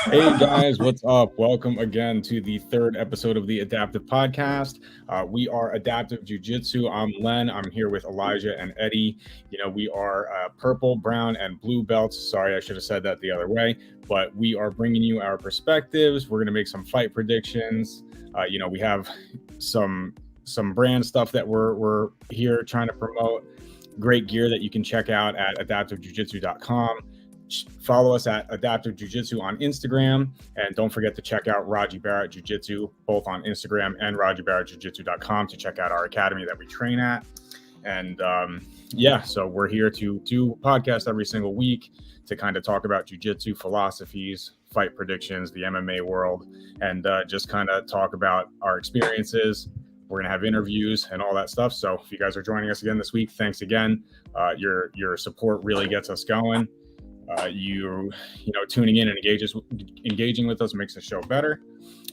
Hey guys, what's up? Welcome again to the third episode of the Adaptive Podcast. We are Adaptive Jiu-Jitsu. I'm Len. I'm here with Elijah and Eddie. We are purple, brown, and blue belts. Sorry, I should have said that the other way. But we are bringing you our perspectives. We're going to make some fight predictions. We have some brand stuff that we're here trying to promote. Great gear that you can check out at adaptivejujitsu.com. Follow us at Adaptive Jiu-Jitsu on Instagram, and don't forget to check out Radji Barrett Jiu-Jitsu both on Instagram and RadjiBarrettJiu-Jitsu.com to check out our academy that we train at. And so we're here to do podcasts every single week to kind of talk about jiu-jitsu philosophies, fight predictions, the MMA world, and just kind of talk about our experiences. We're going to have interviews and all that stuff. So if you guys are joining us again this week, thanks again. Your support really gets us going. Tuning in and engaging with us makes the show better.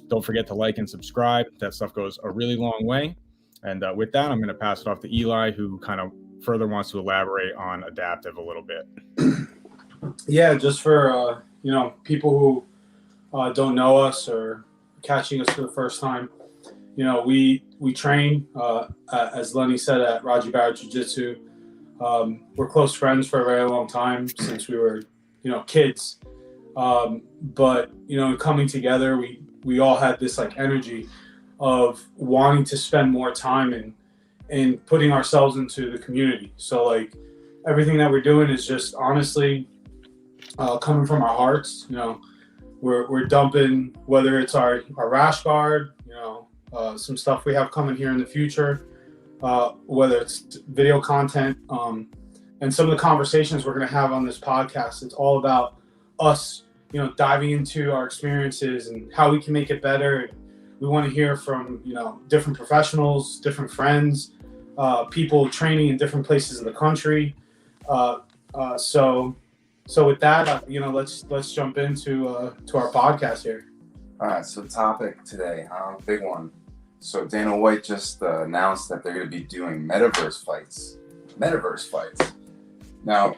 Don't forget to like and subscribe. That stuff goes a really long way. And with that, I'm going to pass it off to Eli, who kind of further wants to elaborate on adaptive a little bit. Yeah, just for people who don't know us or catching us for the first time. We train as Lenny said at Radji Barrett Jiu-Jitsu. We're close friends for a very long time since we were, kids. But coming together, we all had this like energy of wanting to spend more time in putting ourselves into the community. So like everything that we're doing is just honestly coming from our hearts. We're dumping, whether it's our rash guard, some stuff we have coming here in the future. Whether it's video content, and some of the conversations we're going to have on this podcast, it's all about us, diving into our experiences and how we can make it better. And we want to hear from, different professionals, different friends, people training in different places in the country. So with that, let's jump into to our podcast here. All right. So topic today, big one. So Dana White just announced that they're going to be doing metaverse fights. Now,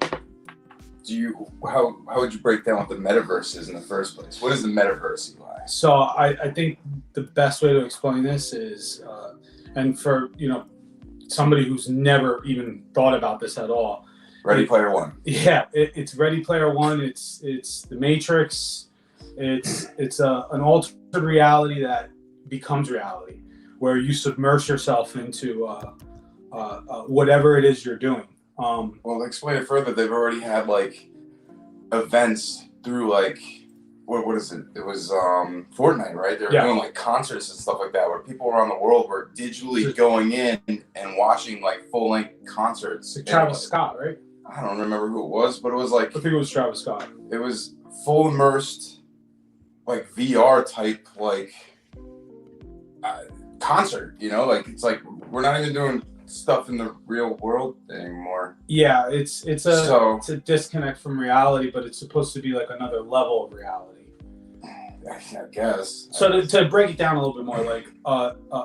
how would you break down what the metaverse is in the first place? What is the metaverse, Eli? So I think the best way to explain this is, and for somebody who's never even thought about this at all. Ready Player One. Yeah, it's Ready Player One. It's the Matrix. It's an altered reality that becomes reality, where you submerge yourself into whatever it is you're doing. Well, explain it further. They've already had like events through like what is it? It was Fortnite, right? They were doing like concerts and stuff like that, where people around the world were digitally going in and watching like full length concerts. Like Travis Scott, right? I don't remember who it was, but it was like I think it was Travis Scott. It was full immersed, like VR type like. Concert, like it's like we're not even doing stuff in the real world anymore. Yeah, it's a disconnect from reality, but it's supposed to be like another level of reality. I guess. So to break it down a little bit more, like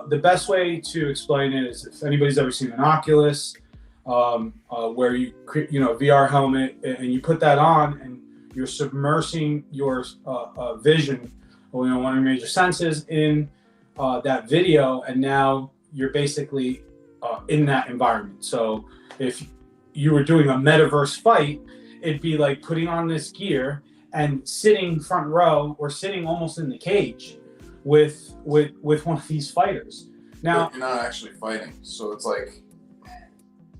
the best way to explain it is if anybody's ever seen an Oculus, where you VR helmet and you put that on and you're submersing your vision, one of your major senses in that video, and now you're basically in that environment. So if you were doing a metaverse fight, it'd be like putting on this gear and sitting front row or sitting almost in the cage with one of these fighters. Now you're not actually fighting, so it's like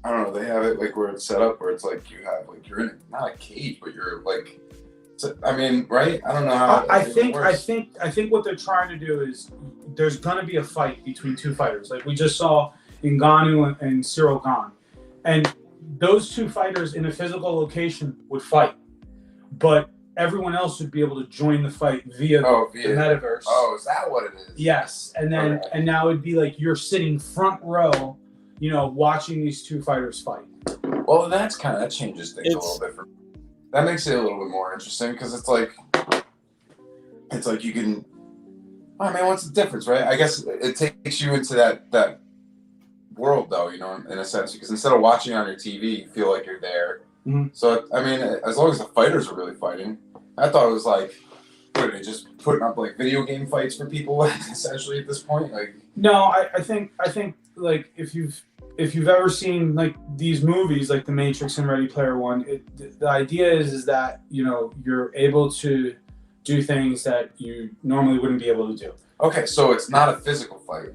I don't know. They have it like where it's set up where it's like you have like you're in not a cage, but you're like. I mean, right? I don't know how. I think what they're trying to do is there's gonna be a fight between two fighters, like we just saw Ngannou and Cyril Gane, and those two fighters in a physical location would fight, but everyone else would be able to join the fight via the metaverse. Oh, is that what it is? Yes, and then and now it'd be like you're sitting front row, watching these two fighters fight. Well, that changes things a little bit for me. That makes it a little bit more interesting because it's like you can. I mean, what's the difference, right? I guess it takes you into that world though, you know, in a sense, because instead of watching on your TV, you feel like you're there. Mm-hmm. So I mean, as long as the fighters are really fighting, I thought it was like, what are they just putting up like video game fights for people essentially at this point? Like, no, I think like if you've ever seen like these movies like The Matrix and Ready Player One, the idea is that, you know, you're able to do things that you normally wouldn't be able to do. okay, so it's not a physical fight.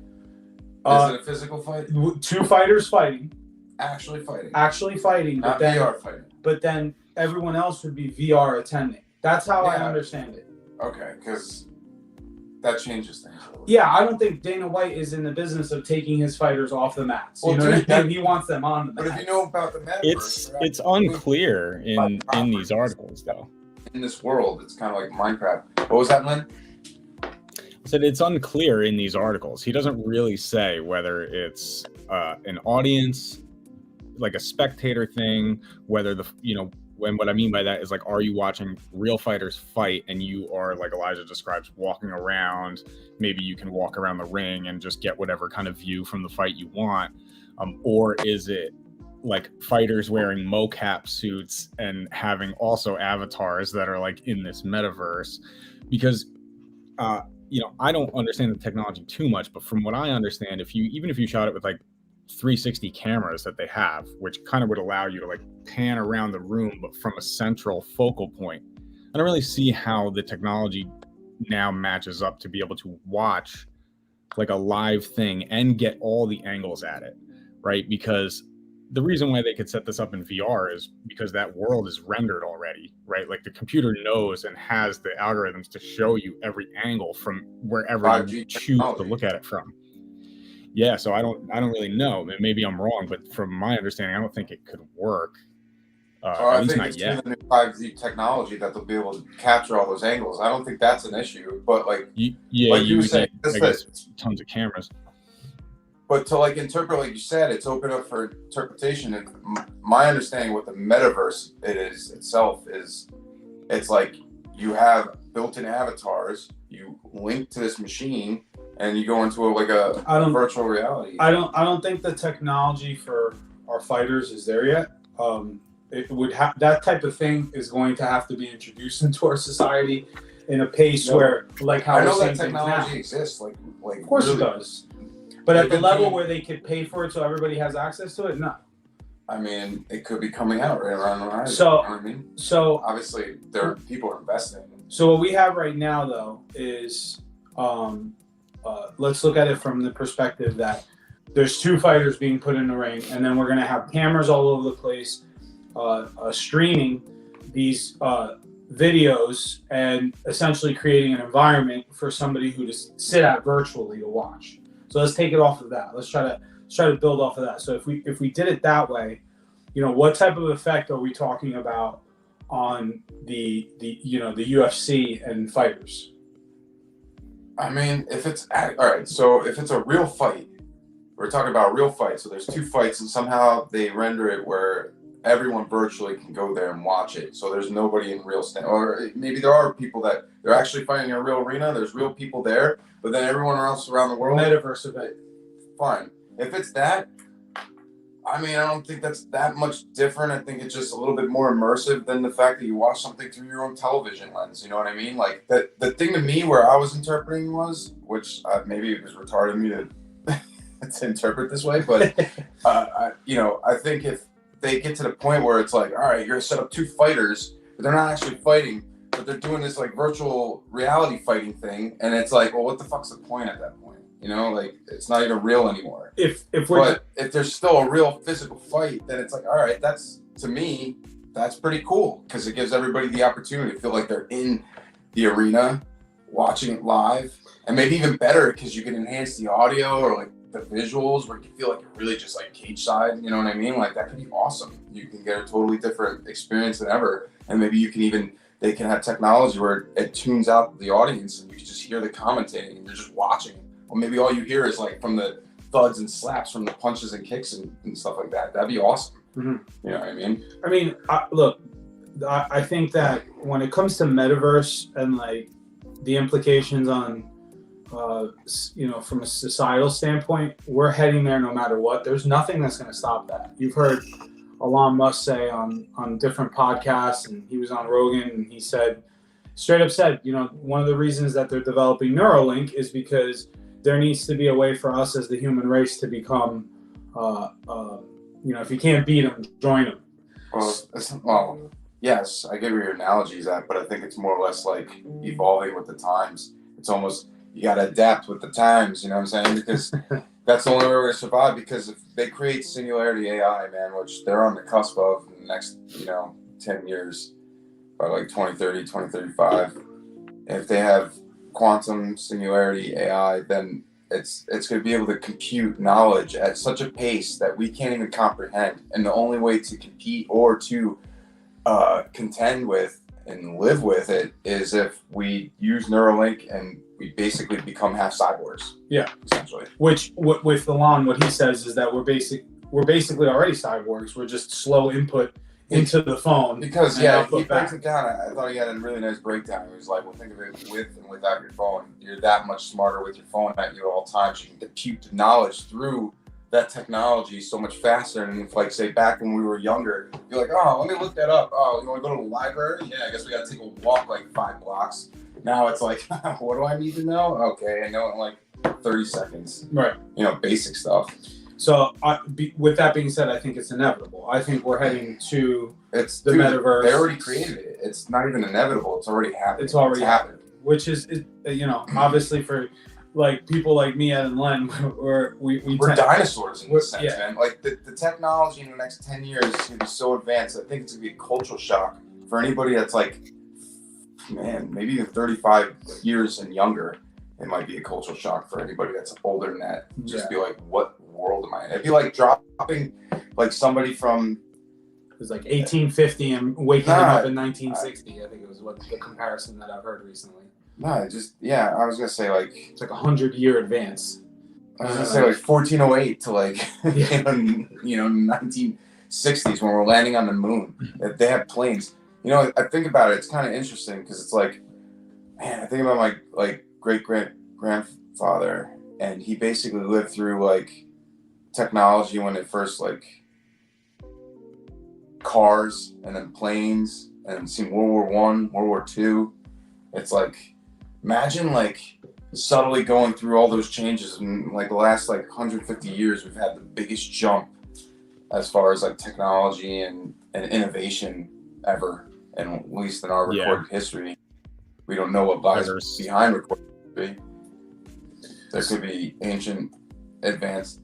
Is it a physical fight? Two fighters fighting. Actually fighting. but Not then, VR fighting. But then everyone else would be VR attending. That's how I understand it. Okay, because that changes things. Yeah, I don't think Dana White is in the business of taking his fighters off the mats. Well, you know what I mean? He wants them on the mats. But if you know about the metaverse, it's unclear in these articles though. In this world, it's kind of like Minecraft. What was that, Lynn? I said it's unclear in these articles. He doesn't really say whether it's an audience, like a spectator thing, whether when what I mean by that is like, are you watching real fighters fight and you are, like Elijah describes, walking around? Maybe you can walk around the ring and just get whatever kind of view from the fight you want. Or is it like fighters wearing mocap suits and having also avatars that are like in this metaverse? Because, I don't understand the technology too much, but from what I understand, even if you shot it with like 360 cameras that they have, which kind of would allow you to like pan around the room, but from a central focal point, I don't really see how the technology now matches up to be able to watch like a live thing and get all the angles at it, right? Because the reason why they could set this up in VR is because that world is rendered already, right? Like the computer knows and has the algorithms to show you every angle from wherever you choose to look at it from. Yeah, so I don't really know. Maybe I'm wrong, but from my understanding, I don't think it could work. I think it's the new 5G technology that they'll be able to capture all those angles. I don't think that's an issue, but like you were saying, I guess tons of cameras. But to like interpret, like you said, it's open up for interpretation. And my understanding what the metaverse itself is, it's like you have built-in avatars, you link to this machine, and you go into a virtual reality. I don't think the technology for our fighters is there yet. It would have that type of thing is going to have to be introduced into our society in a pace where, like how I know we're that seeing technology exists. Like of course really, it does. But at the level where they could pay for it so everybody has access to it, no. I mean, it could be coming out right around the horizon. So, you know what I mean? So obviously, people are investing. So what we have right now, though, is let's look at it from the perspective that there's two fighters being put in the ring, and then we're going to have cameras all over the place streaming these videos and essentially creating an environment for somebody who just sit at virtually to watch. So let's take it off of that. Let's try to build off of that. So if we did it that way, what type of effect are we talking about on the UFC and fighters? I mean, if it's all right, so if it's a real fight, we're talking about a real fight. So there's two fights, and somehow they render it where everyone virtually can go there and watch it. So there's nobody in real stand, or maybe there are people that they're actually fighting in a real arena. There's real people there, but then everyone else around the world. Metaverse event. Fine. If it's that, I mean, I don't think that's that much different. I think it's just a little bit more immersive than the fact that you watch something through your own television lens. You know what I mean? Like the thing to me where I was interpreting was, which maybe it was retarded of me to interpret this way, but I think if they get to the point where it's like, all right, you're gonna set up two fighters, but they're not actually fighting, but they're doing this like virtual reality fighting thing, and it's like, well, what the fuck's the point at that point? Like it's not even real anymore. If there's still a real physical fight, then it's like, all right, to me, that's pretty cool because it gives everybody the opportunity to feel like they're in the arena, watching it live, and maybe even better because you can enhance the audio or like the visuals where you feel like you're really just like cage side. You know what I mean? Like that could be awesome. You can get a totally different experience than ever, and maybe they can have technology where it tunes out the audience and you can just hear the commentating and you're just watching. Or maybe all you hear is like from the thuds and slaps from the punches and kicks and stuff like that. That'd be awesome. Mm-hmm. You know what I mean? I mean, look, I think that when it comes to metaverse and like the implications on from a societal standpoint, we're heading there no matter what. There's nothing that's going to stop that. You've heard Elon Musk say on different podcasts, and he was on Rogan, and he straight up said, one of the reasons that they're developing Neuralink is because there needs to be a way for us as the human race to become, if you can't beat them, join them. Well, yes, I get where your analogy is at, but I think it's more or less like evolving with the times. It's almost, you got to adapt with the times, you know what I'm saying? Because that's the only way we're going to survive, because if they create singularity AI, man, which they're on the cusp of in the next, 10 years, by like 2030, 2035, if they have quantum singularity AI, then it's going to be able to compute knowledge at such a pace that we can't even comprehend. And the only way to compete or to contend with and live with it is if we use Neuralink and we basically become half cyborgs. Yeah, essentially. Which with Elon, what he says is that we're basically already cyborgs. We're just slow input into the phone. Because he breaks it down. I thought he had a really nice breakdown. He was like, well, think of it with and without your phone. You're that much smarter with your phone at you at all times. You can compute the knowledge through that technology so much faster. And if, like, say, back when we were younger, you're like, oh, let me look that up. Oh, you want to go to the library? Yeah, I guess we got to take a walk like 5 blocks. Now it's like, what do I need to know? Okay, I know it in like 30 seconds. Right. Basic stuff. So, with that being said, I think it's inevitable. I think we're heading to the metaverse. They already created it. It's not even inevitable. It's already happened. It's already happened. Which is, obviously for like people like me and Len, we're dinosaurs in this sense, man. Like the technology in the next 10 years is going to be so advanced. I think it's going to be a cultural shock for anybody that's like, man, maybe even 35 years and younger. It might be a cultural shock for anybody that's older than that. Just be like, what world am I in? It'd be like dropping like somebody from, it was like 1850 and waking them up in 1960. I think it was what the comparison that I've heard recently. No, I was gonna say like it's like 100-year advance. I was gonna say like 1408 to like 1960s when we're landing on the moon. They have planes. I think about it. It's kind of interesting because it's like, man, I think about my like great grandfather, and he basically lived through like technology when it first like cars and then planes and seen World War I, World War II. It's like, imagine like subtly going through all those changes in like the last like 150 years. We've had the biggest jump as far as like technology and innovation ever, and at least in our recorded history. We don't know what lies behind recorded history. There could be ancient, advanced,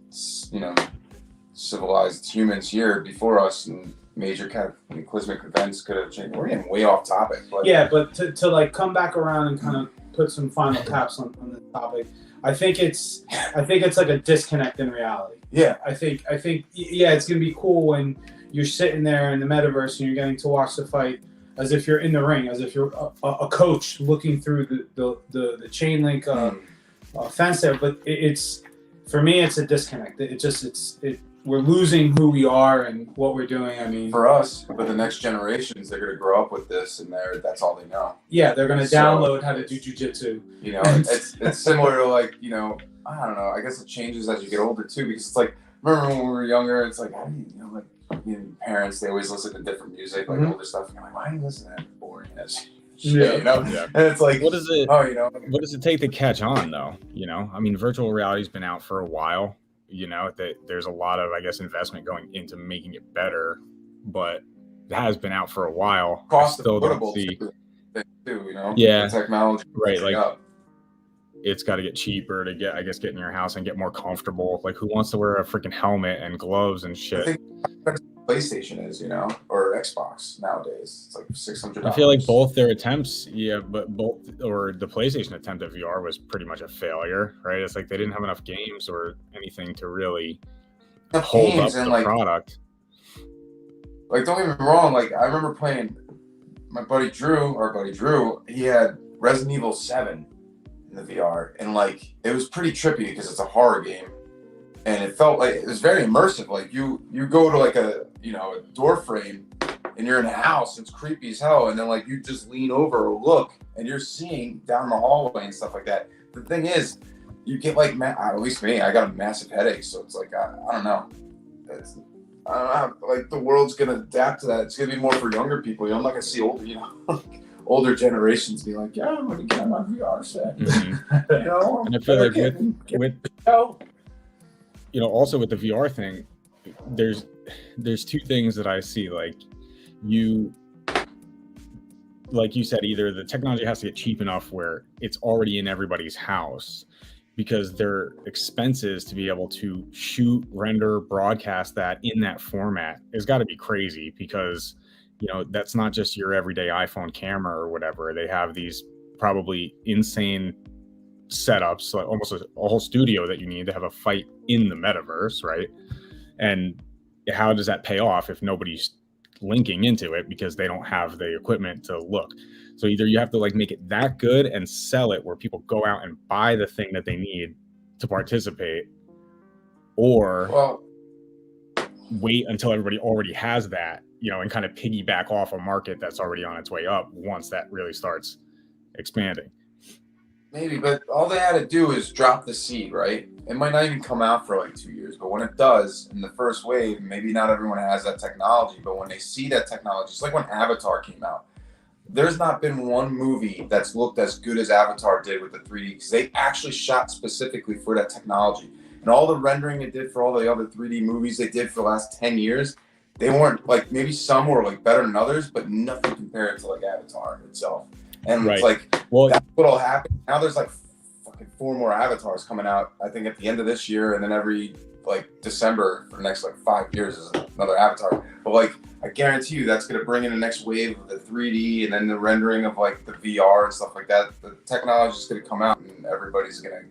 civilized humans here before us, and major cataclysmic events could have changed. We're getting way off topic. But to like come back around and kind of put some final caps on the topic, I think it's like a disconnect in reality. Yeah. I think it's gonna be cool when you're sitting there in the metaverse and you're getting to watch the fight as if you're in the ring, as if you're a coach looking through the chain link fence there. But it's for me, it's a disconnect. We're losing who we are and what we're doing. I mean, for us, but the next generations, they're going to grow up with this, and that's all they know. Yeah, they're going to download how to do jujitsu. It's similar to like, I don't know. I guess it changes as you get older too, because it's like, remember when we were younger? It's like, how do parents, they always listen to different music, like older stuff. And you're like, why do you listen to that boring ass shit? And it's like, what does what does it take to catch on though? I mean, virtual reality's been out for a while. That there's a lot of, I guess, investment going into making it better, but it has been out for a while. Cost still don't see. Yeah, technology, right? Like, it's got to get cheaper to get in your house and get more comfortable. Like, who wants to wear a freaking helmet and gloves and shit? I think PlayStation is, or Xbox nowadays. It's like $600. I feel like both their attempts, but the PlayStation attempt at VR was pretty much a failure, right? It's like they didn't have enough games or anything to really hold up the product. Like, don't get me wrong. Like, I remember playing our buddy Drew. He had Resident Evil 7 in the VR, and like it was pretty trippy because it's a horror game. And it felt like it was very immersive. Like you go to like a door frame and you're in a house. It's creepy as hell. And then like you just lean over or look and you're seeing down the hallway and stuff like that. the thing is, you get like, at least me, I got a massive headache. So it's like, I don't know. I don't know. Like the world's going to adapt to that. It's going to be more for younger people. You know, I'm not going to see older generations be like, yeah, I'm going to get my VR set. Mm-hmm. You know, and I feel like also with the VR thing, there's two things that I see. Like you said, either the technology has to get cheap enough where it's already in everybody's house, because their expenses to be able to shoot, render, broadcast that in that format has got to be crazy, because that's not just your everyday iPhone camera or whatever. They have these probably insane setups, like almost a whole studio that you need to have a fight in the metaverse, right? And how does that pay off if nobody's linking into it because they don't have the equipment to look? So either you have to like make it that good and sell it where people go out and buy the thing that they need to participate, or wait until everybody already has that, and kind of piggyback off a market that's already on its way up once that really starts expanding. Maybe, but all they had to do is drop the seed, right? It might not even come out for like 2 years, but when it does, in the first wave, maybe not everyone has that technology, but when they see that technology, it's like when Avatar came out. There's not been one movie that's looked as good as Avatar did with the 3D, because they actually shot specifically for that technology. And all the rendering they did for all the other 3D movies they did for the last 10 years, they weren't like, maybe some were like better than others, but nothing compared to like Avatar itself. And It's like, that's what'll happen. Now there's like fucking 4 more Avatars coming out, I think at the end of this year, and then every like December for the next like 5 years is another Avatar. But like, I guarantee you that's gonna bring in the next wave of the 3D and then the rendering of like the VR and stuff like that. The technology is gonna come out and everybody's gonna,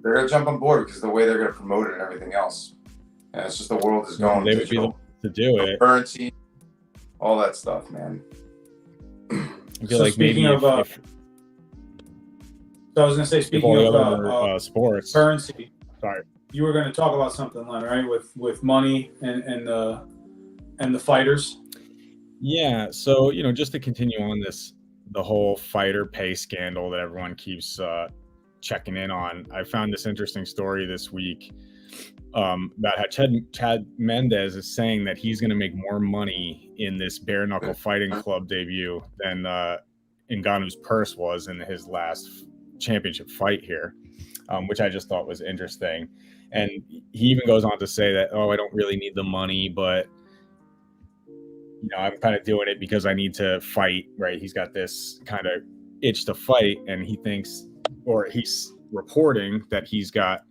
they're gonna jump on board because of the way they're gonna promote it and everything else. And it's just the world is going they would be able to do it. Currency, all that stuff, man. I feel like maybe so I was gonna say, speaking of sports currency. Sorry. You were going to talk about something, Len, right? With money and the fighters. Yeah. So just to continue on the whole fighter pay scandal that everyone keeps checking in on, I found this interesting story this week about how Chad Mendes is saying that he's going to make more money in this bare knuckle fighting club debut than Ngannou's purse was in his last championship fight here, which I just thought was interesting. And he even goes on to say that, I don't really need the money, but I'm kind of doing it because I need to fight, right? He's got this kind of itch to fight, and he thinks, or he's reporting that he's got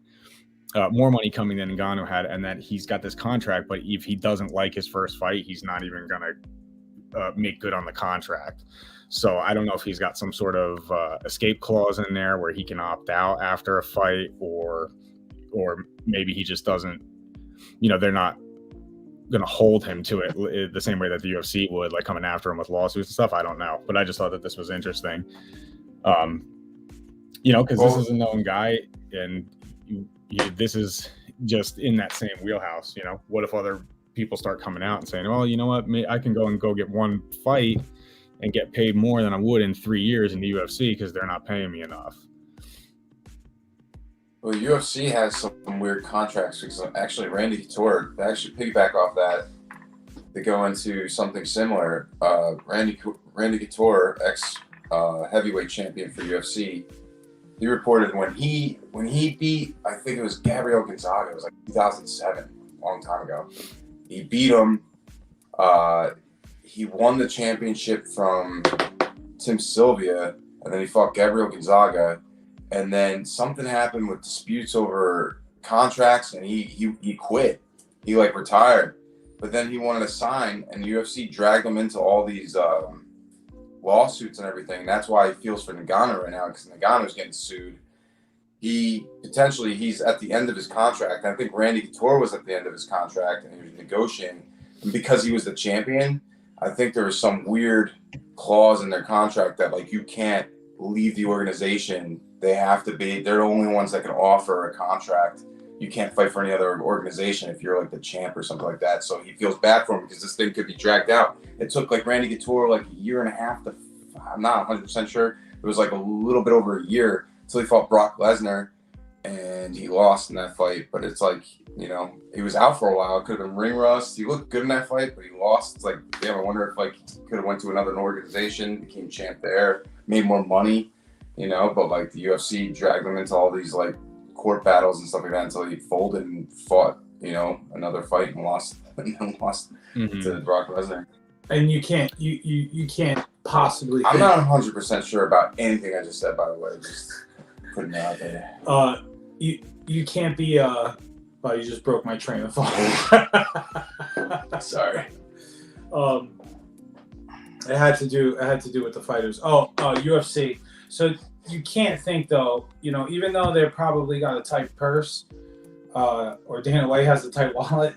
more money coming than Ngannou had, and that he's got this contract, but if he doesn't like his first fight, he's not even going to make good on the contract. So I don't know if he's got some sort of escape clause in there where he can opt out after a fight, or maybe he just doesn't, they're not going to hold him to it the same way that the UFC would, like coming after him with lawsuits and stuff. I don't know, but I just thought that this was interesting. Because this is a known guy, and this is just in that same wheelhouse. What if other people start coming out and saying, well, you know what, I can go get one fight and get paid more than I would in 3 years in the UFC because they're not paying me enough. Well, UFC has some weird contracts, because actually Randy Couture, they actually piggyback off that to go into something similar. Randy Couture, ex heavyweight champion for UFC, he reported when he beat, I think it was Gabriel Gonzaga, it was like 2007, a long time ago. He beat him. He won the championship from Tim Sylvia, and then he fought Gabriel Gonzaga. And then something happened with disputes over contracts, and he quit. He retired, but then he wanted to sign, and the UFC dragged him into all these lawsuits and everything. That's why he feels for Ngannou right now, because Ngannou's getting sued. He's at the end of his contract. I think Randy Couture was at the end of his contract, and he was negotiating. And because he was the champion, I think there was some weird clause in their contract that you can't leave the organization. They're the only ones that can offer a contract. You can't fight for any other organization if you're the champ or something like that. So he feels bad for him because this thing could be dragged out. It took Randy Couture a year and a half to, I'm not 100% sure. It was a little bit over a year until he fought Brock Lesnar, and he lost in that fight. But it's like, you know, he was out for a while. It could have been ring rust. He looked good in that fight, but he lost. It's like, damn, I wonder if like he could have went to another organization, became champ there, made more money, you know. But like the UFC dragged him into all these like court battles and stuff like that until he folded and fought, you know, another fight and lost to Brock Lesnar. And you can't possibly. I'm not 100% sure about anything I just said, by the way. Just putting it out there. You can't be oh, you just broke my train of thought. Sorry. It had to do with the fighters. UFC. So you can't think though, you know, even though they probably got a tight purse, or Dana White has a tight wallet,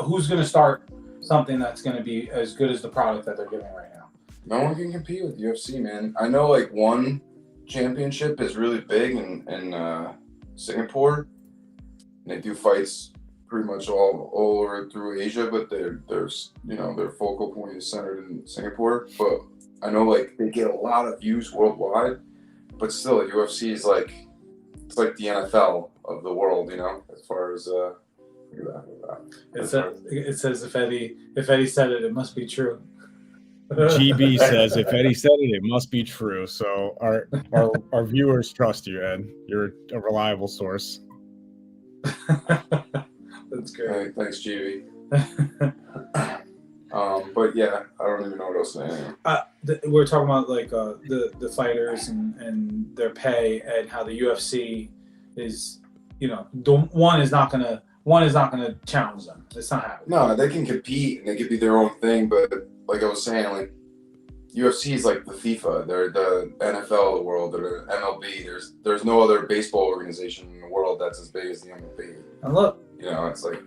who's going to start something that's going to be as good as the product that they're giving right now? No one can compete with UFC, man. I know like one championship is really big in Singapore. They do fights pretty much all over through Asia, but there's you know, their focal point is centered in Singapore. But I know like they get a lot of views worldwide, but still UFC is like, it's like the NFL of the world, you know, as far as it says if Eddie said it, it must be true. GB says if Eddie said it, it must be true. So our viewers trust you, Ed. You're a reliable source. That's great. Thanks, GB. But yeah, I don't even know what else to say. We're talking about like the fighters and their pay, and how the UFC is, you know, one is not gonna challenge them. It's not happening. No, they can compete and they can be their own thing, but like I was saying, like UFC is like the FIFA. They're the NFL of the world. They're the MLB. There's no other baseball organization in the world that's as big as the MLB. And look, you know, it's like,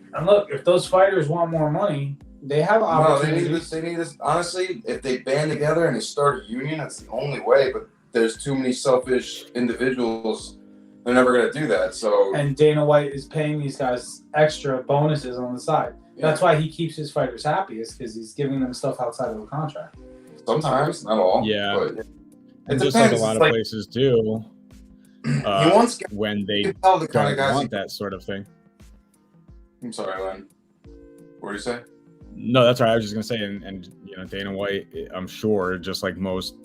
if those fighters want more money, they have opportunities. They need this. Honestly, if they band together and they start a union, that's the only way. But there's too many selfish individuals. They're never going to do that. So. And Dana White is paying these guys extra bonuses on the side. Yeah. That's why he keeps his fighters happy, is because he's giving them stuff outside of the contract. Sometimes, not all. Yeah. But and just like a lot of places do, when they don't want that sort of thing. I'm sorry, Len. What did you say? No, that's right. I was just gonna say, and you know, Dana White, I'm sure, just like most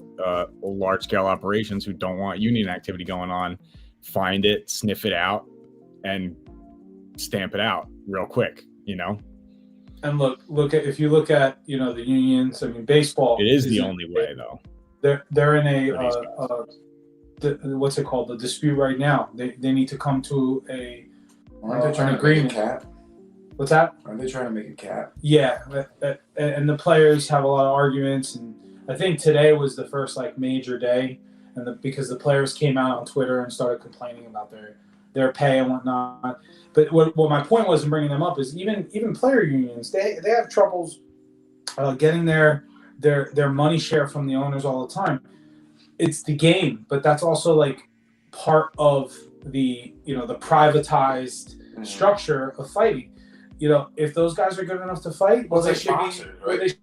large-scale operations who don't want union activity going on, find it, sniff it out, and stamp it out real quick. You know. And if you look at you know, the unions. I mean, baseball. It is the only way, though. They're in a what's it called? The dispute right now. They need to come to an agreement. Cap? What's that? Aren't they trying to make a cap? Yeah, and the players have a lot of arguments, and I think today was the first like major day, and because the players came out on Twitter and started complaining about their pay and whatnot. But what my point was in bringing them up is even player unions, they have troubles getting their money share from the owners all the time. It's the game, but that's also like part of the, you know, the privatized structure of fighting. You know, if those guys are good enough to fight, they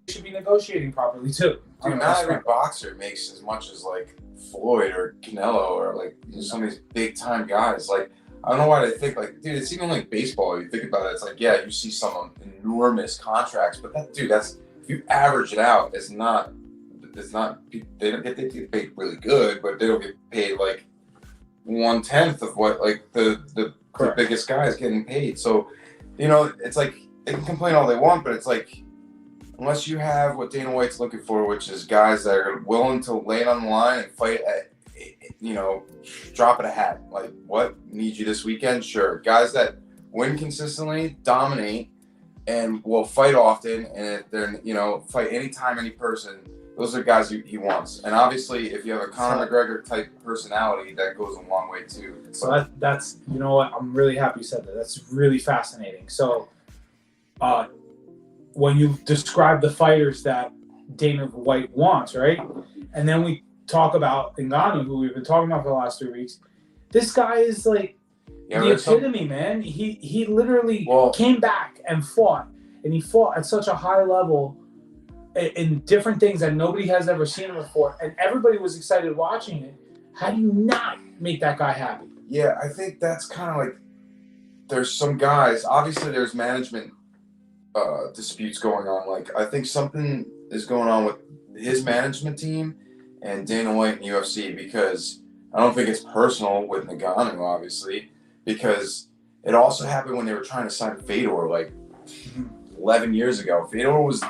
should be negotiating properly too. Dude, not every boxer makes as much as like Floyd or Canelo or like some of these big time guys. Like, I don't know why they think like, dude, it's even like baseball. You think about it, it's like, yeah, you see some enormous contracts, but that's if you average it out, it's not. They get paid really good, but they don't get paid like 1/10 of what like the biggest guy is getting paid. So, you know, it's like they can complain all they want, but it's like, unless you have what Dana White's looking for, which is guys that are willing to lay it on the line and fight at, you know, drop at a hat. Like, what, need you this weekend? Sure. Guys that win consistently, dominate, and will fight often, and if they're, you know, fight anytime, any person. Those are guys he wants. And obviously, if you have a Conor McGregor type personality, that goes a long way too. So that's, you know what, I'm really happy you said that. That's really fascinating. So when you describe the fighters that Dana White wants, right? And then we talk about Ngannou, who we've been talking about for the last 3 weeks. This guy is like the epitome, man. He literally came back and fought. And he fought at such a high level in different things that nobody has ever seen before, and everybody was excited watching it. How do you not make that guy happy? Yeah, I think that's kind of like, there's some guys, obviously there's management disputes going on. Like, I think something is going on with his management team and Dana White and UFC, because I don't think it's personal with Nagano, obviously, because it also happened when they were trying to sign Fedor like 11 years ago. Fedor was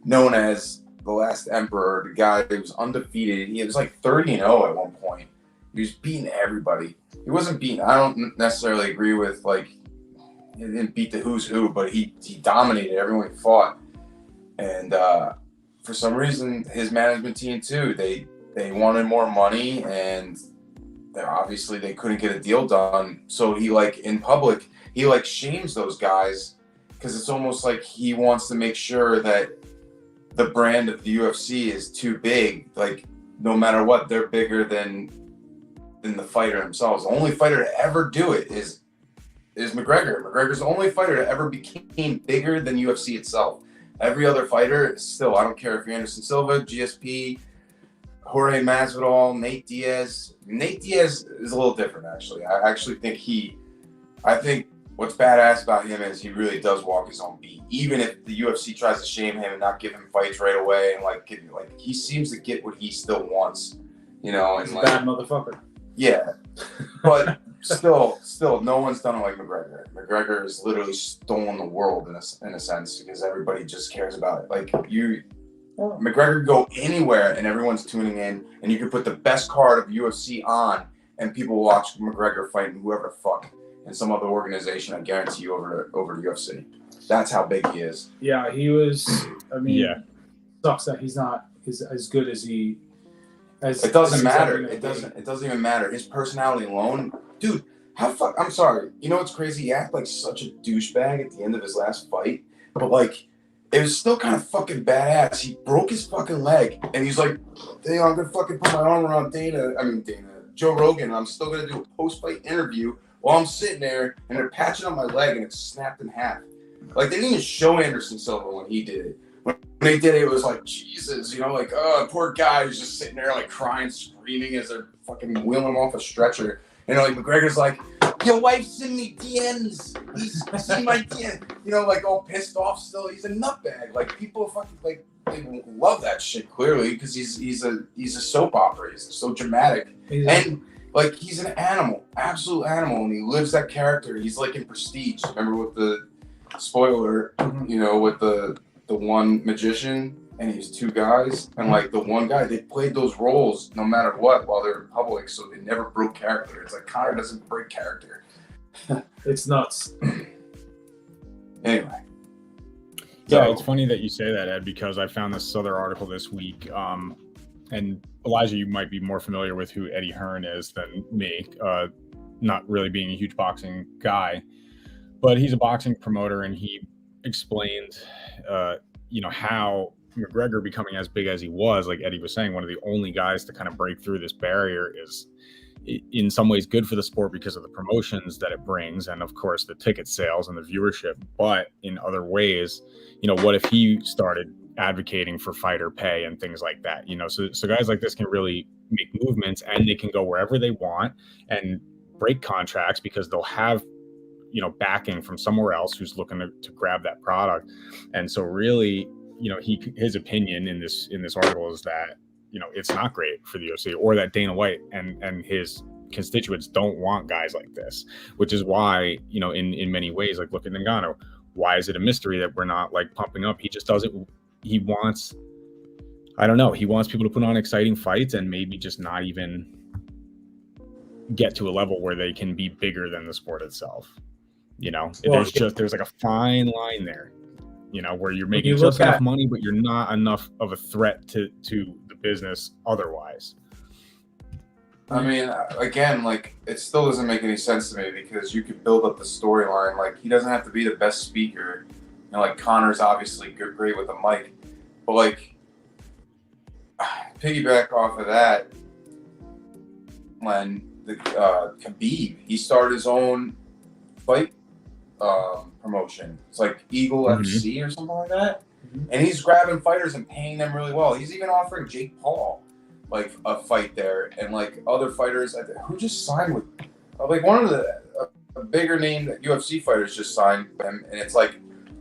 known as the last emperor, the guy that was undefeated. He was like 30-0 at one point. He was beating everybody. He wasn't beating, I don't necessarily agree with, like, he didn't beat the who's who, but he dominated everyone he fought. And for some reason, his management team too, they wanted more money, and obviously they couldn't get a deal done. So he, like, in public, he like shames those guys, because it's almost like he wants to make sure that the brand of the UFC is too big. Like, no matter what, they're bigger than the fighter themselves. The only fighter to ever do it is McGregor. McGregor's the only fighter that ever became bigger than UFC itself. Every other fighter, still, I don't care if you're Anderson Silva, GSP, Jorge Masvidal, Nate Diaz. Nate Diaz is a little different, actually. I actually think I think what's badass about him is he really does walk his own beat. Even if the UFC tries to shame him and not give him fights right away, and like he seems to get what he still wants, you know. And He's like, a bad motherfucker. Yeah, but still, no one's done it like McGregor. McGregor has literally stolen the world in a sense, because everybody just cares about it. Like, McGregor could go anywhere and everyone's tuning in, and you could put the best card of UFC on, and people watch McGregor fighting whoever the fuck in some other organization. I guarantee you over the UFC. That's how big he is. Yeah, he was. I mean, sucks that he's not as good as he. It doesn't matter. It doesn't even matter. His personality alone, dude. I'm sorry. You know what's crazy? He acted like such a douchebag at the end of his last fight, but like, it was still kind of fucking badass. He broke his fucking leg, and he's like, "Hey, I'm gonna fucking put my arm around Joe Rogan. And I'm still gonna do a post-fight interview while I'm sitting there, and they're patching on my leg, and it's snapped in half." Like, they didn't even show Anderson Silva when he did it. When they did it, it was like, Jesus, you know, like, oh, poor guy who's just sitting there, like, crying, screaming as they're fucking wheeling him off a stretcher. You know, like, McGregor's like, your wife's sending me DMs. He's seen my DM. You know, like, all pissed off still. He's a nutbag. Like, people fucking, like, they love that shit, clearly, because he's a soap opera. He's so dramatic. And, like, he's an animal, absolute animal, and he lives that character. He's like in Prestige. Remember with the spoiler, you know, with the one magician, and he's two guys, and like the one guy, they played those roles no matter what while they're in public, so they never broke character. It's like Conor doesn't break character. It's nuts. Anyway. Yeah, it's funny that you say that, Ed, because I found this other article this week, and Elijah, you might be more familiar with who Eddie Hearn is than me, not really being a huge boxing guy, but he's a boxing promoter, and he explained, you know, how McGregor becoming as big as he was, like Eddie was saying, one of the only guys to kind of break through this barrier is in some ways good for the sport because of the promotions that it brings, and of course the ticket sales and the viewership. But in other ways, you know, what if he started advocating for fighter pay and things like that? You know, so guys like this can really make movements, and they can go wherever they want and break contracts because they'll have, you know, backing from somewhere else who's looking to grab that product. And so really, you know, his opinion in this article is that, you know, it's not great for the UFC, or that Dana White and his constituents don't want guys like this, which is why, you know, in many ways, like look at Ngannou. Why is it a mystery that we're not like pumping up? He just doesn't, he wants people to put on exciting fights and maybe just not even get to a level where they can be bigger than the sport itself. You know, there's like a fine line there, you know, where you're making just enough money, but you're not enough of a threat to the business otherwise. I mean, again, like, it still doesn't make any sense to me, because you could build up the storyline. Like, he doesn't have to be the best speaker. You know, like, Conor's obviously great with a mic, but like, piggyback off of that, when the Khabib, he started his own fight promotion. It's like Eagle FC or something like that. And he's grabbing fighters and paying them really well. He's even offering Jake Paul like a fight there, and like other fighters who just signed with, like one of the a bigger name that UFC fighters just signed him, and it's like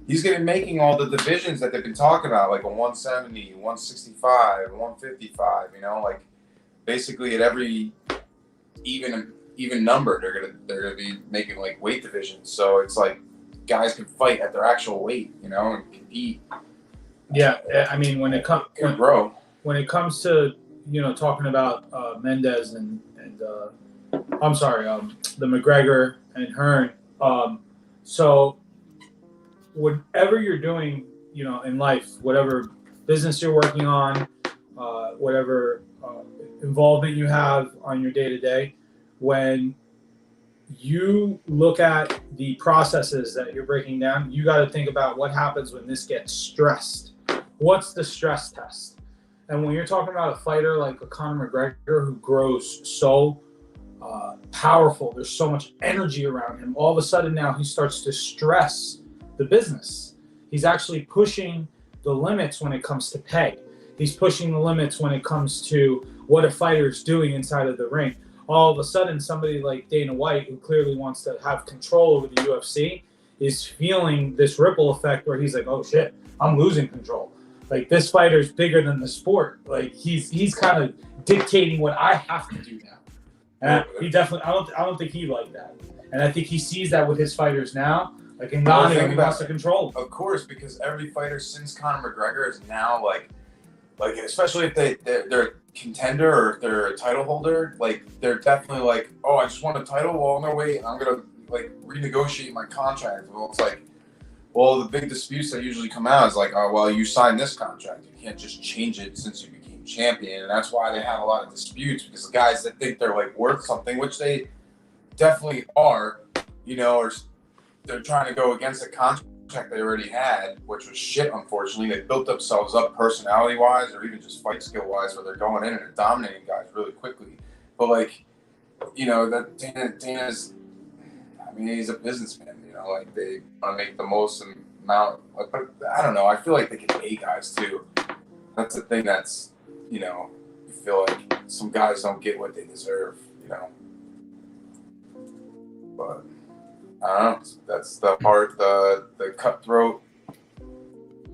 he's gonna be making all the divisions that they've been talking about, like a 170, 165, 155. You know, like basically at every even number, they're gonna be making like weight divisions. So it's like guys can fight at their actual weight, you know, and compete. Yeah, I mean when it comes to talking about Mendez and I'm sorry, the McGregor and Hearn. So whatever you're doing, in life, whatever business you're working on, whatever involvement you have on your day-to-day, when you look at the processes that you're breaking down, you got to think about what happens when this gets stressed. What's the stress test? And when you're talking about a fighter like a Conor McGregor who grows so powerful, there's so much energy around him, all of a sudden now he starts to stress the business. He's actually pushing the limits when it comes to pay. He's pushing the limits when it comes to what a fighter is doing inside of the ring. All of a sudden, somebody like Dana White, who clearly wants to have control over the UFC, is feeling this ripple effect where he's like, oh shit, I'm losing control. Like, this fighter's bigger than the sport. Like, he's kind of dictating what I have to do now. And he definitely, I don't think he liked that. And I think he sees that with his fighters now. Like, Ngannou, he wants to control. Of course, because every fighter since Conor McGregor is now like especially if they're a contender or if they're a title holder, like they're definitely like, oh, I just won a title. Well, no wait, I'm gonna like renegotiate my contract. Well, it's like, well, the big disputes that usually come out is like, oh, well, you signed this contract. You can't just change it since you became champion, and that's why they have a lot of disputes, because the guys that think they're like worth something, which they definitely are, or they're trying to go against a contract they already had, which was shit, unfortunately. They built themselves up personality-wise or even just fight skill-wise, where they're going in and they're dominating guys really quickly. But, like, that Dana's, I mean, he's a businessman, like, they want to make the most amount. But I don't know. I feel like they can pay guys, too. That's the thing that's, you feel like some guys don't get what they deserve, But I don't know. That's the part, the cutthroat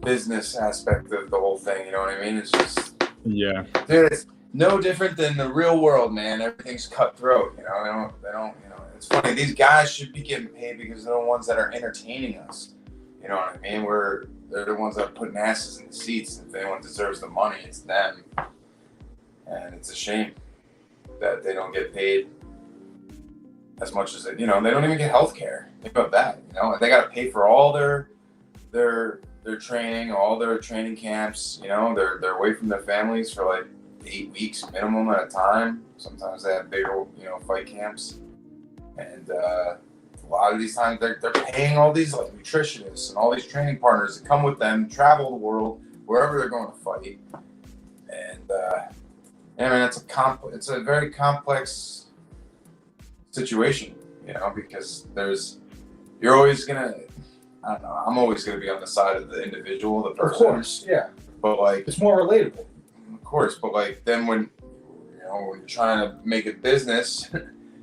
business aspect of the whole thing. You know what I mean? It's just, yeah, dude. It's no different than the real world, man. Everything's cutthroat. They don't. It's funny. These guys should be getting paid because they're the ones that are entertaining us. You know what I mean? They're the ones that are putting asses in the seats. If anyone deserves the money, it's them. And it's a shame that they don't get paid as much as they don't even get health care. Think about that. They got to pay for all their training, all their training camps. They're away from their families for like 8 weeks minimum at a time. Sometimes they have bigger, fight camps, and a lot of these times they're paying all these like nutritionists and all these training partners to come with them, travel the world wherever they're going to fight. And it's a very complex situation, because you're always gonna, I don't know, I'm always gonna be on the side of the individual, the person. Of course, yeah. But like, it's more relatable. Of course, but like then when you're trying to make a business,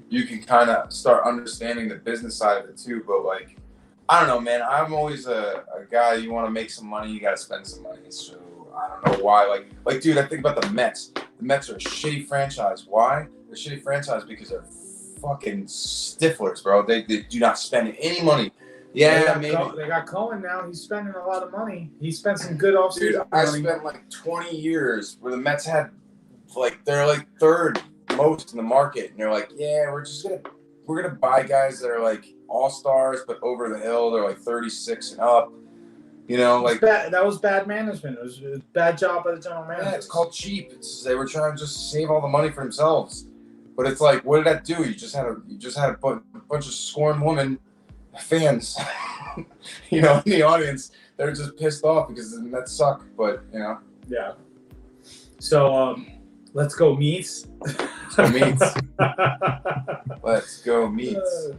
you can kind of start understanding the business side of it too. But like, I don't know, man. I'm always a guy. You want to make some money, you got to spend some money. So I don't know why. Like, dude, I think about the Mets. The Mets are a shitty franchise. Why? They're a shitty franchise because they're fucking stiflers, bro. They do not spend any money. Yeah, maybe. They got Cohen now. He's spending a lot of money. He spent some good offseason. Dude, I spent like 20 years where the Mets had they're like third most in the market, and they're like, yeah, we're gonna buy guys that are like all-stars but over the hill. They're like 36 and up. That was bad management. It was a bad job by the general manager. Yeah, it's called cheap. They were trying to just save all the money for themselves. But it's like, what did that do? You just had a bunch of scorned women fans, in the audience. They're just pissed off because the Mets suck. But yeah. So let's go Meats. Let's go Meats. Let's go Meats.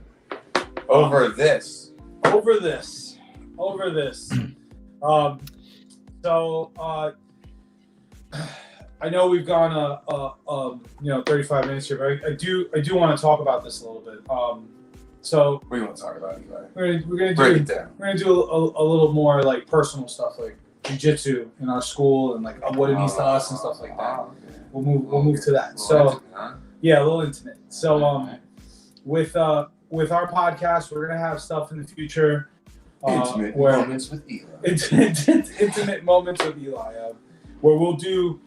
Over this. I know we've gone 35 minutes here, but I do want to talk about this a little bit. So what do you want to talk about anyway? We're gonna Break it down. We're gonna do a little more like personal stuff, like jiu-jitsu in our school and like what it means to us and stuff like that. We'll move to that. So yeah, a little intimate. So with our podcast, we're gonna have stuff in the future. Intimate moments with Eli. Intimate moments with Eli, where we'll do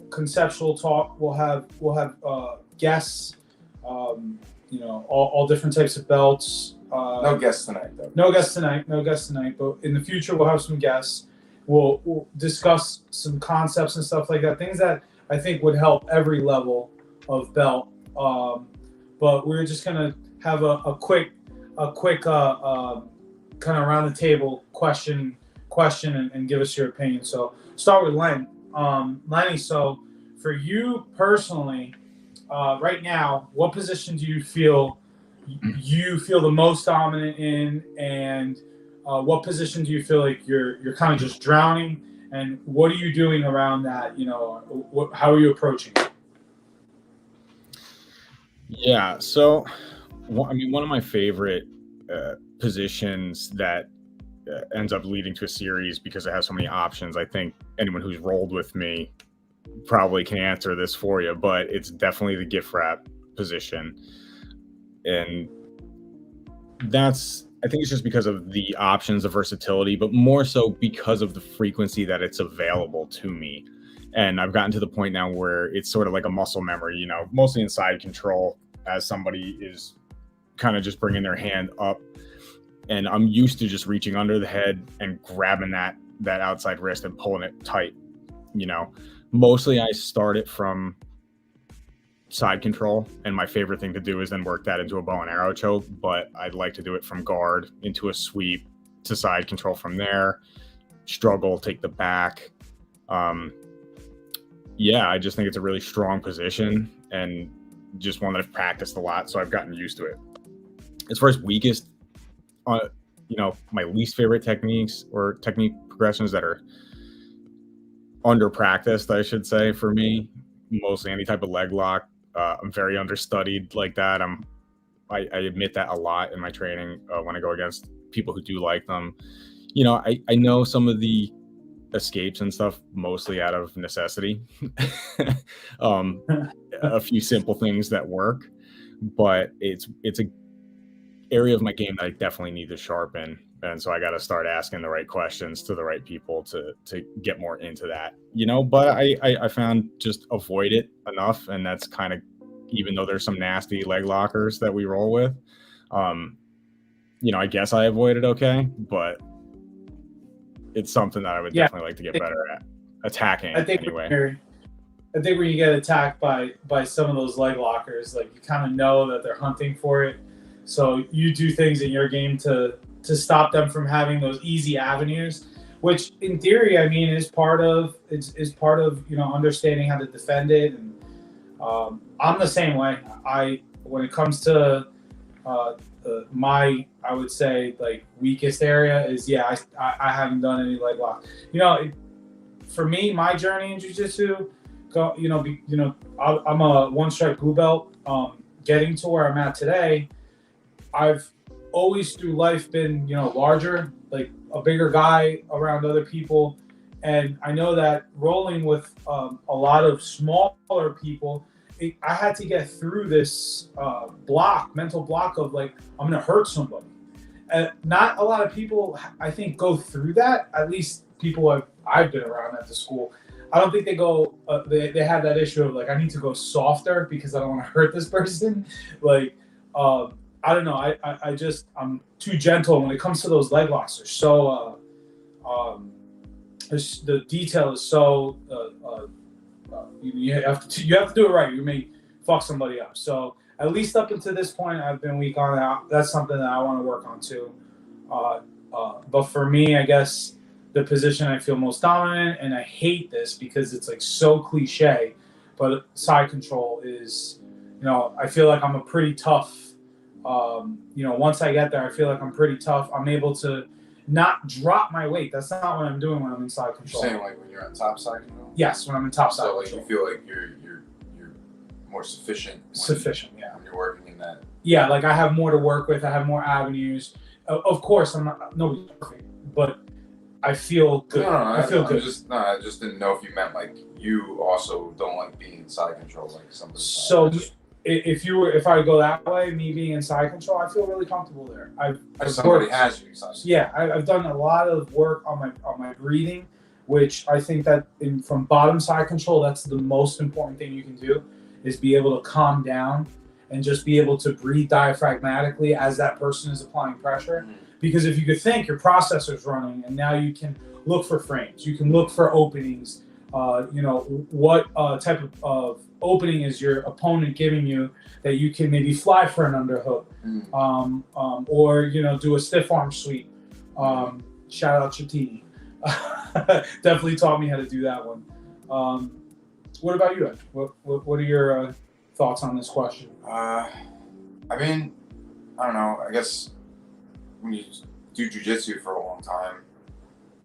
conceptual talk. We'll have guests. All different types of belts. No guests tonight, though. No guests tonight. But in the future, we'll have some guests. We'll discuss some concepts and stuff like that. Things that I think would help every level of belt. But we're just gonna have a quick kind of around the table question and give us your opinion. So start with Len. Lenny, so for you personally, right now, what position do you feel the most dominant in, and what position do you feel like you're kind of just drowning, and what are you doing around that? How are you approaching it? Yeah, so one of my favorite positions that ends up leading to a series because it has so many options. I think anyone who's rolled with me probably can answer this for you, but it's definitely the gift wrap position. And I think it's just because of the options, the versatility, but more so because of the frequency that it's available to me. And I've gotten to the point now where it's sort of like a muscle memory, mostly in side control, as somebody is kind of just bringing their hand up. And I'm used to just reaching under the head and grabbing that outside wrist and pulling it tight. Mostly I start it from side control, and my favorite thing to do is then work that into a bow and arrow choke, but I'd like to do it from guard into a sweep to side control from there, struggle, take the back. I just think it's a really strong position and just one that I've practiced a lot, so I've gotten used to it. As far as weakest, my least favorite techniques or technique progressions that are under practiced, I should say, for me, mostly any type of leg lock. I'm very understudied like that. I admit that a lot in my training when I go against people who do like them. I know some of the escapes and stuff mostly out of necessity. A few simple things that work, but it's a area of my game that I definitely need to sharpen. And so I got to start asking the right questions to the right people to get more into that, but I found just avoid it enough. And that's kind of, even though there's some nasty leg lockers that we roll with, I guess I avoid it okay, but it's something that I would definitely like to get better at attacking anyway. I think when you get attacked by some of those leg lockers, like you kind of know that they're hunting for it. So you do things in your game to stop them from having those easy avenues, which in theory, is part of understanding how to defend it. And I'm the same way. When it comes to my, I would say, like, weakest area is I haven't done any leg lock. For me, my journey in jiu-jitsu, I'm a one-stripe blue belt. Getting to where I'm at today, I've always through life been, larger, like a bigger guy around other people. And I know that rolling with a lot of smaller people, I had to get through this mental block of like, I'm going to hurt somebody. Not a lot of people, I think, go through that. At least people I've been around at the school. I don't think they go, they have that issue of like, I need to go softer because I don't want to hurt this person. Like, I don't know. I'm too gentle when it comes to those leg locks. They're so, the detail is so, you have to do it right. You may fuck somebody up. So at least up until this point, I've been weak on that. That's something that I want to work on too. But for me, I guess the position I feel most dominant, and I hate this because it's like so cliche, but side control is, I feel like I'm a pretty tough. Once I get there, I feel like I'm pretty tough. I'm able to, not drop my weight. That's not what I'm doing when I'm inside control. You're saying like when you're on top side control? Yes, when I'm in top side So like control. you feel like you're more sufficient. Sufficient, yeah. When you're working in that. Yeah, like I have more to work with. I have more avenues. Of course, I'm not nobody's perfect, but I feel good. I feel good. I just didn't know if you meant like you also don't like being inside control, like something. So if I go that way, me being inside control, I feel really comfortable there. Somebody has you inside. Yeah, I've done a lot of work on my breathing, which I think that from bottom side control, that's the most important thing you can do, is be able to calm down and just be able to breathe diaphragmatically as that person is applying pressure. Mm-hmm. Because if you could think, your processor's running, and now you can look for frames, you can look for openings. What type of opening is your opponent giving you that you can maybe fly for an underhook, or do a stiff arm sweep. Shout out Chatini. Definitely taught me how to do that one. What about you, Ed? What are your thoughts on this question? I mean, I don't know. I guess when you do jiu-jitsu for a long time,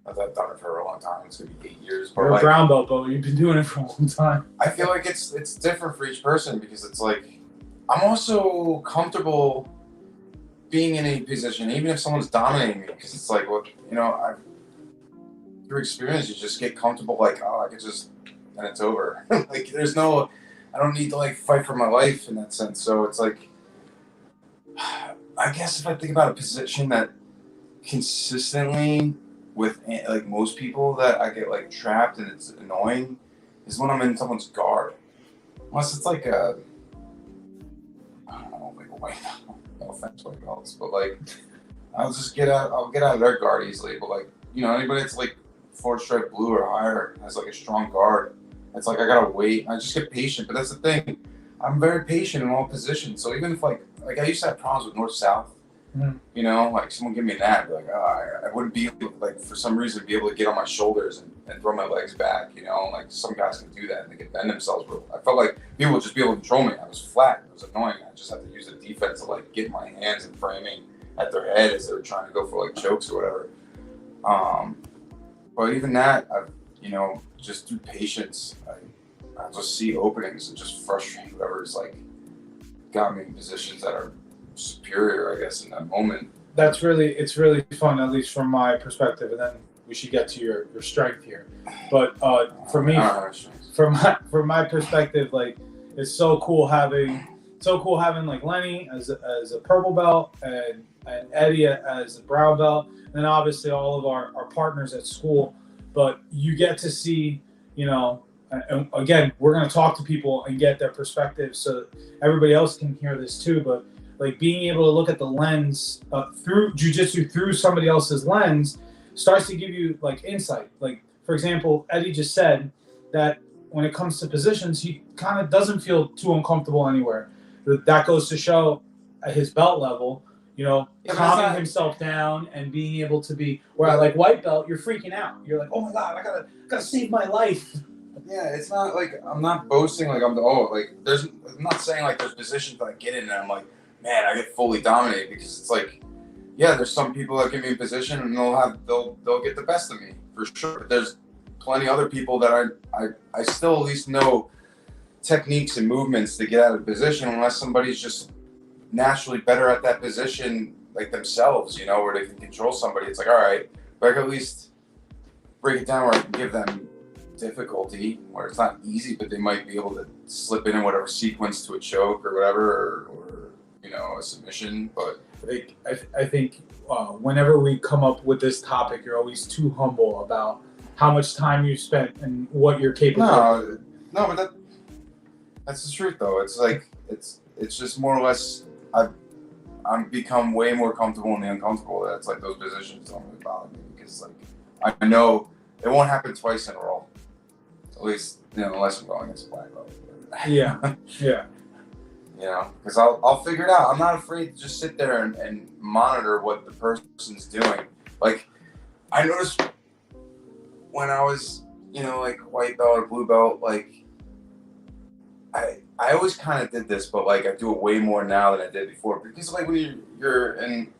I've done it for a long time. It's gonna be 8 years. But you're a brown belt, but you've been doing it for a long time. I feel like it's different for each person, because it's like I'm also comfortable being in a position, even if someone's dominating me, because it's like, well, through experience, you just get comfortable. Like, I could just, and it's over. Like, I don't need to like fight for my life in that sense. So it's like, I guess if I think about a position that consistently with like most people that I get like trapped and it's annoying, is when I'm in someone's guard. Unless it's like I don't know, like a white belt. No offense, white belts, but like I'll get out of their guard easily. But like, anybody that's like 4-stripe blue or higher has like a strong guard. It's like I gotta wait. I just get patient. But that's the thing. I'm very patient in all positions. So even if like I used to have problems with north-south. Mm-hmm. Like someone give me an ad, like I wouldn't be able to, like, for some reason, be able to get on my shoulders and throw my legs back. Like some guys can do that and they can bend themselves. But I felt like people would just be able to control me. I was flat. It was annoying. I just had to use the defense to like get my hands and framing at their head as they were trying to go for like chokes or whatever. But even that, just through patience, I just see openings and just frustrate whoever's like got me in positions that are superior, I guess, in that moment. It's really fun, at least from my perspective, and then we should get to your strength here. But for me, from my perspective, like, it's so cool having like Lenny as a purple belt and Eddie as a brown belt, and then obviously all of our partners at school. But you get to see, and again, we're going to talk to people and get their perspective so everybody else can hear this too. But like being able to look at the lens through jiu-jitsu through somebody else's lens starts to give you like insight. Like, for example, Eddie just said that when it comes to positions, he kind of doesn't feel too uncomfortable anywhere. That goes to show at his belt level, calming himself down and being able to be, where I like white belt, you're freaking out. You're like, oh my God, I gotta save my life. Yeah, it's not like I'm not boasting like I'm not saying like there's positions that I get in and I'm like, man, I get fully dominated, because it's like, yeah, there's some people that get me in position and they'll get the best of me for sure. But there's plenty other people that I still at least know techniques and movements to get out of position, unless somebody's just naturally better at that position like themselves, where they can control somebody. It's like, all right, but I can at least break it down where I can give them difficulty, where it's not easy, but they might be able to slip in whatever sequence to a choke or whatever, or a submission. But I think whenever we come up with this topic, you're always too humble about how much time you spent and what you're capable of. No, but that's the truth, though. It's like it's just more or less I'm become way more comfortable in the uncomfortable. That's like those positions don't really bother me, because like I know it won't happen twice in a row. At least unless I'm going against black belt. Yeah. Because I'll figure it out. I'm not afraid to just sit there and monitor what the person's doing. Like, I noticed when I was, like white belt or blue belt, like I always kind of did this, but like I do it way more now than I did before. Because like when you're in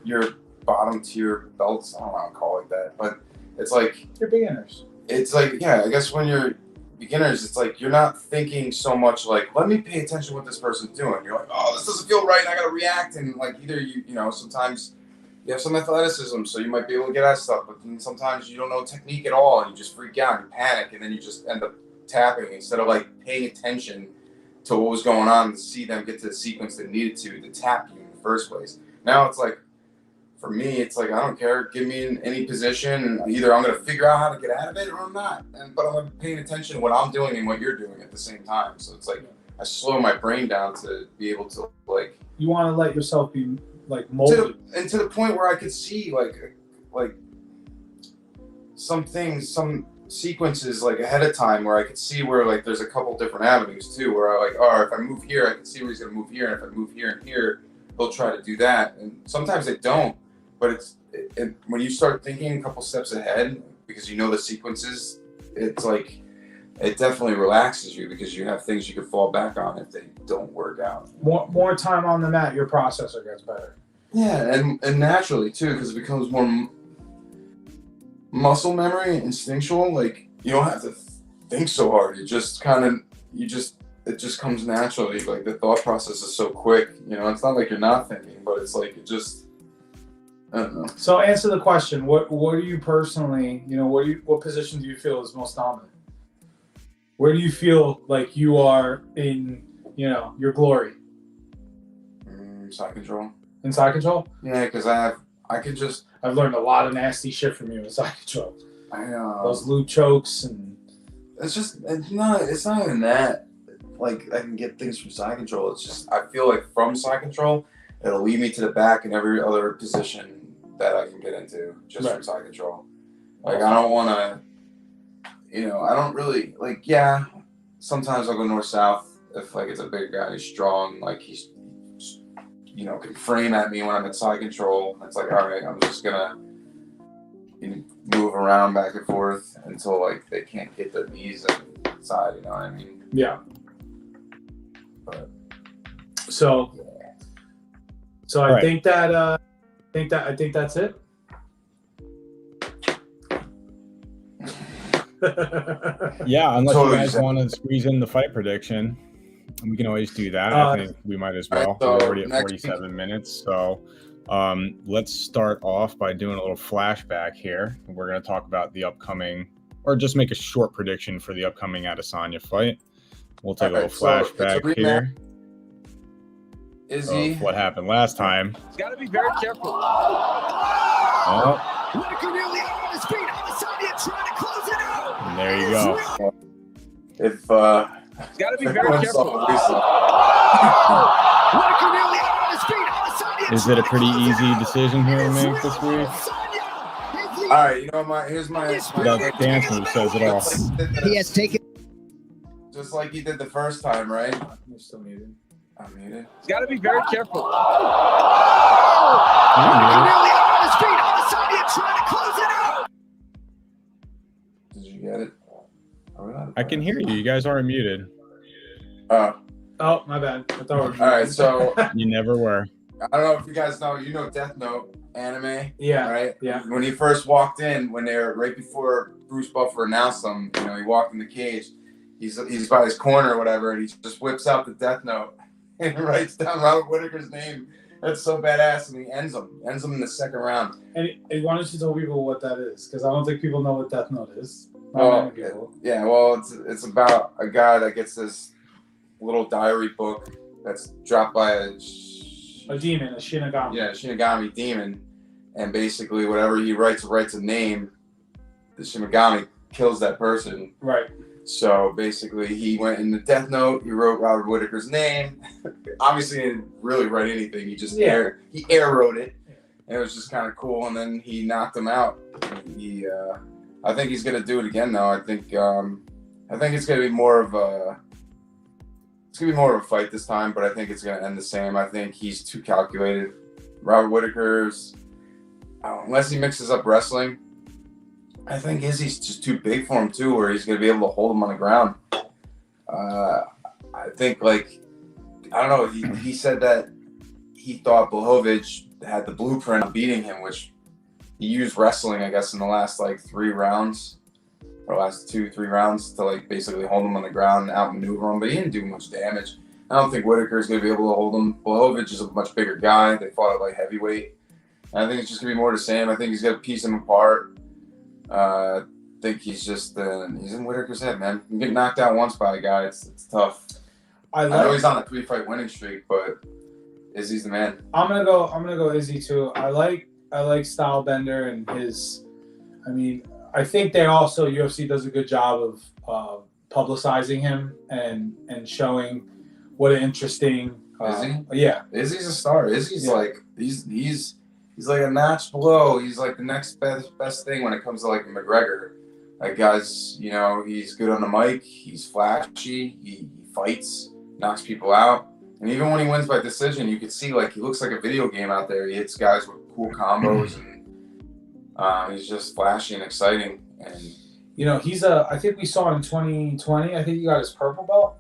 your bottom tier belts. I don't want to call it that, but it's like you're beginners. It's like, yeah, I guess when you're beginners, it's like you're not thinking so much like, let me pay attention to what this person's doing. You're like, oh, this doesn't feel right, and I gotta react. And like either you know, sometimes you have some athleticism, so you might be able to get at stuff, but then sometimes you don't know technique at all, and you just freak out and panic, and then you just end up tapping instead of like paying attention to what was going on to see them get to the sequence they needed to tap you in the first place. Now it's like, for me, it's like, I don't care. Give me in any position. Either I'm going to figure out how to get out of it or I'm not. But I'm paying attention to what I'm doing and what you're doing at the same time. So it's like I slow my brain down to be able to, like... You want to let yourself be, like, molded. To the point where I could see, like some things, some sequences, like, ahead of time where I could see where, like, there's a couple different avenues, too, where I, like, oh, if I move here, I can see where he's going to move here. And if I move here and here, he'll try to do that. And sometimes they don't. But when you start thinking a couple steps ahead, because you know the sequences, it's like, it definitely relaxes you because you have things you can fall back on if they don't work out. More time on the mat, your processor gets better. Yeah, and naturally too, because it becomes more muscle memory, instinctual. Like you don't have to think so hard. It just comes naturally. Like the thought process is so quick. You know, it's not like you're not thinking, but it's like it just. I don't know. So answer the question. What do you personally, you know, what position do you feel is most dominant? Where do you feel like you are in, you know, your glory? Side control. In side control? Yeah, because I've learned a lot of nasty shit from you in side control. I know. Those loop chokes and. It's not even that. Like I can get things from side control. It's just I feel like from side control, it'll lead me to the back in every other position that I can get into just from side control. Like I don't want to, you know, I don't really like. Yeah, sometimes I'll go north south if like it's a big guy who's strong, like he's, you know, can frame at me when I'm in side control. It's like, all right, I'm just gonna move around back and forth until like they can't get their knees inside. You know what I mean? Yeah. But so Right. I think that's it. Yeah, unless Totally you guys want to squeeze in the fight prediction, we can always do that. I think we might as well. So we're already at 47 minutes, so let's start off by doing a little flashback here. We're going to talk about the upcoming, or just make a short prediction for the upcoming Adesanya fight. We'll take a little flashback here. Izzy, what happened last time? He's got to be very careful. Oh. Whitaker nearly out on his feet. Adesanya trying to close it out. And there you go. if He's got to be very careful. Whitaker nearly out on his feet. Adesanya. Is it a pretty easy decision here to make this week? all right, you know, here's my That dance move says it all. He has taken. Just like he did the first time, right? You're still muted. I'm muted. He's got to be very careful. You're Whitaker muted. nearly out on his feet. Adesanya trying to close it out. Did you get it? I can hear you. You guys aren't muted. Oh, my bad. I thought All right, so You never were. I don't know if you guys know, you know Death Note anime, Yeah. right? Yeah. When he first walked in, when they were right before Bruce Buffer announced him, you know, he walked in the cage. He's by his corner or whatever, and he just whips out the Death Note and writes down Robert Whitaker's name. That's so badass, and he ends him in the second round. And why don't you tell people what that is? Because I don't think people know what Death Note is. Oh, yeah. Well, it's about a guy that gets this little diary book that's dropped by a demon, a Shinigami. Yeah, Shinigami demon, and basically whatever he writes a name, the Shinigami kills that person. Right. So basically, he went in the Death Note. He wrote Robert Whitaker's name. Obviously, he didn't really write anything. He just air wrote it, and it was just kind of cool. And then he knocked him out. I think he's gonna do it again, though. I think it's gonna be more of a fight this time, but I think it's gonna end the same. I think he's too calculated. Robert Whitaker's, unless he mixes up wrestling, I think Izzy's just too big for him too, where he's gonna be able to hold him on the ground. I think, like, I don't know. He said that he thought Blachowicz had the blueprint of beating him, which he used wrestling, I guess, in the last like 3 rounds. Or last 2-3 rounds to like basically hold him on the ground and outmaneuver him, but he didn't do much damage. I don't think Whitaker's going to be able to hold him. Blachowicz is a much bigger guy. They fought at like heavyweight. And I think it's just going to be more the same. I think he's going to piece him apart. I think he's just he's in Whitaker's head, man. You get knocked out once by a guy, it's tough. I know he's on a 3-fight winning streak, but Izzy's the man. I'm gonna go Izzy too. I like Stylebender and his. I mean, I think they also UFC does a good job of publicizing him and showing what an interesting. Izzy? Yeah, Izzy's a star. Izzy's like he's like a notch below. He's like the next best thing when it comes to like McGregor. Like guys, you know, he's good on the mic. He's flashy. He fights, knocks people out, and even when he wins by decision, you can see like he looks like a video game out there. He hits guys with cool combos and. He's just flashy and exciting, and you know I think we saw in 2020. I think he got his purple belt.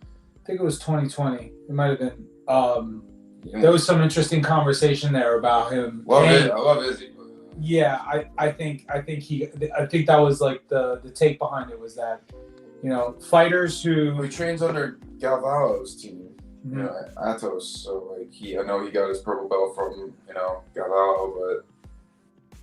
I think it was 2020. It might have been. There was some interesting conversation there about him. I love Izzy. Yeah, I think that was like the take behind it was that, you know, fighters who he trains under Galvalo's team, mm-hmm. you know, Atos. So like I know he got his purple belt from Galvalo, but.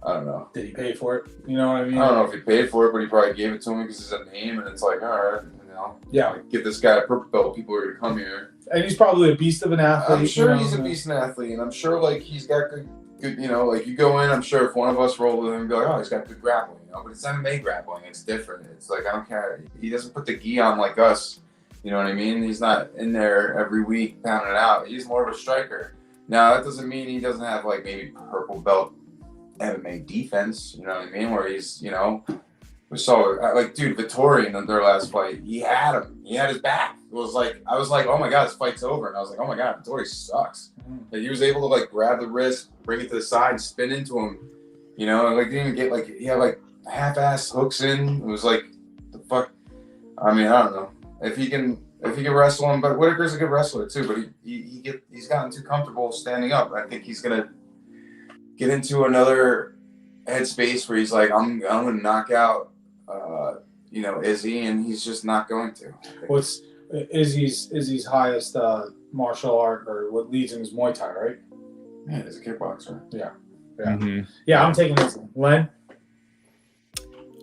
I don't know. Did he pay for it? You know what I mean? I don't know if he paid for it, but he probably gave it to him because it's a name, and it's like, all right, you know. Yeah. Like, give this guy a purple belt. People are gonna come here. And he's probably a beast of an athlete. I'm sure he's a beast of an athlete, and I'm sure like he's got good. You know, like you go in. I'm sure if one of us rolled with him, and be like, oh, he's got good grappling. You know, but it's MMA grappling. It's different. It's like I don't care. He doesn't put the gi on like us. You know what I mean? He's not in there every week pounding it out. He's more of a striker. Now that doesn't mean he doesn't have like maybe purple belt MMA defense, you know what I mean? Where he's, you know, we saw like, dude, Vittori in their last fight, he had him, he had his back. It was like, I was like, oh my god, this fight's over, and I was like, oh my god, Vittori sucks. Like, he was able to like grab the wrist, bring it to the side, and spin into him. You know, like didn't even get like he had like half-ass hooks in. It was like the fuck. I mean, I don't know if he can wrestle him, but Whitaker's a good wrestler too. But he's gotten too comfortable standing up. I think he's gonna get into another headspace where he's like, I'm gonna knock out, Izzy, and he's just not going to. What's Izzy's highest martial art, or what leads him is Muay Thai, right? Yeah, he's a kickboxer. Yeah. Mm-hmm. Yeah, I'm taking Izzy. Len?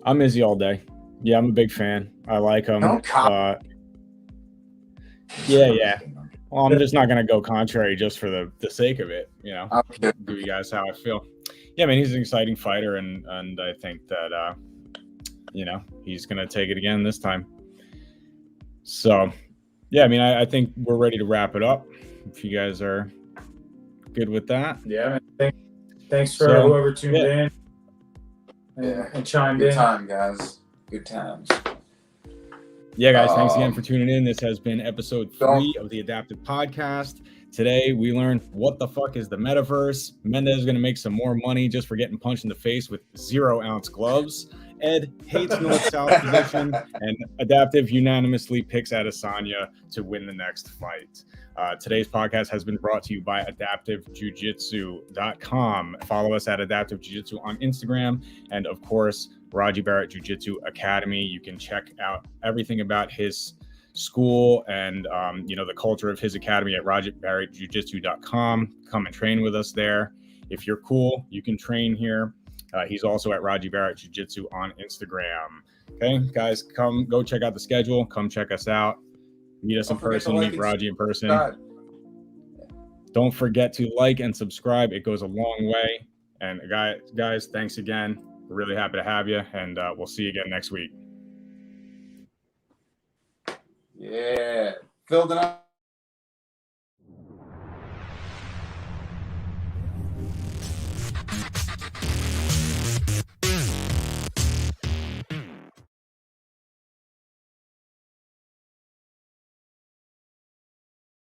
I'm Izzy all day. Yeah, I'm a big fan. I like him. Yeah. Well, I'm just not going to go contrary just for the sake of it, you know. Okay. Give you guys how I feel. Yeah, I mean, he's an exciting fighter, and I think that, he's going to take it again this time. So, yeah, I mean, I think we're ready to wrap it up if you guys are good with that. Yeah, man. Thanks for whoever tuned in and chimed in. Good time, guys. Good times. Yeah, guys, thanks again for tuning in. This has been episode 3 of the Adaptive Podcast. Today, we learned what the fuck is the metaverse. Mendez is going to make some more money just for getting punched in the face with 0-ounce gloves. Ed hates north-south position, and Adaptive unanimously picks Adesanya to win the next fight. Today's podcast has been brought to you by AdaptiveJujitsu.com. Follow us at Adaptive Jiu-Jitsu on Instagram, and of course, Radji Barrett Jiu-Jitsu Academy. You can check out everything about his school and the culture of his academy at RadjiBarrettJujitsu.com. Come and train with us there. If you're cool, you can train here. He's also at Radji Barrett Jiu-Jitsu on Instagram. Okay, guys, go check out the schedule. Come check us out. Meet us in person. Meet Radji in person. Don't forget to like and subscribe. It goes a long way. And guys, thanks again. We're really happy to have you, and we'll see you again next week. Yeah. Filled it up.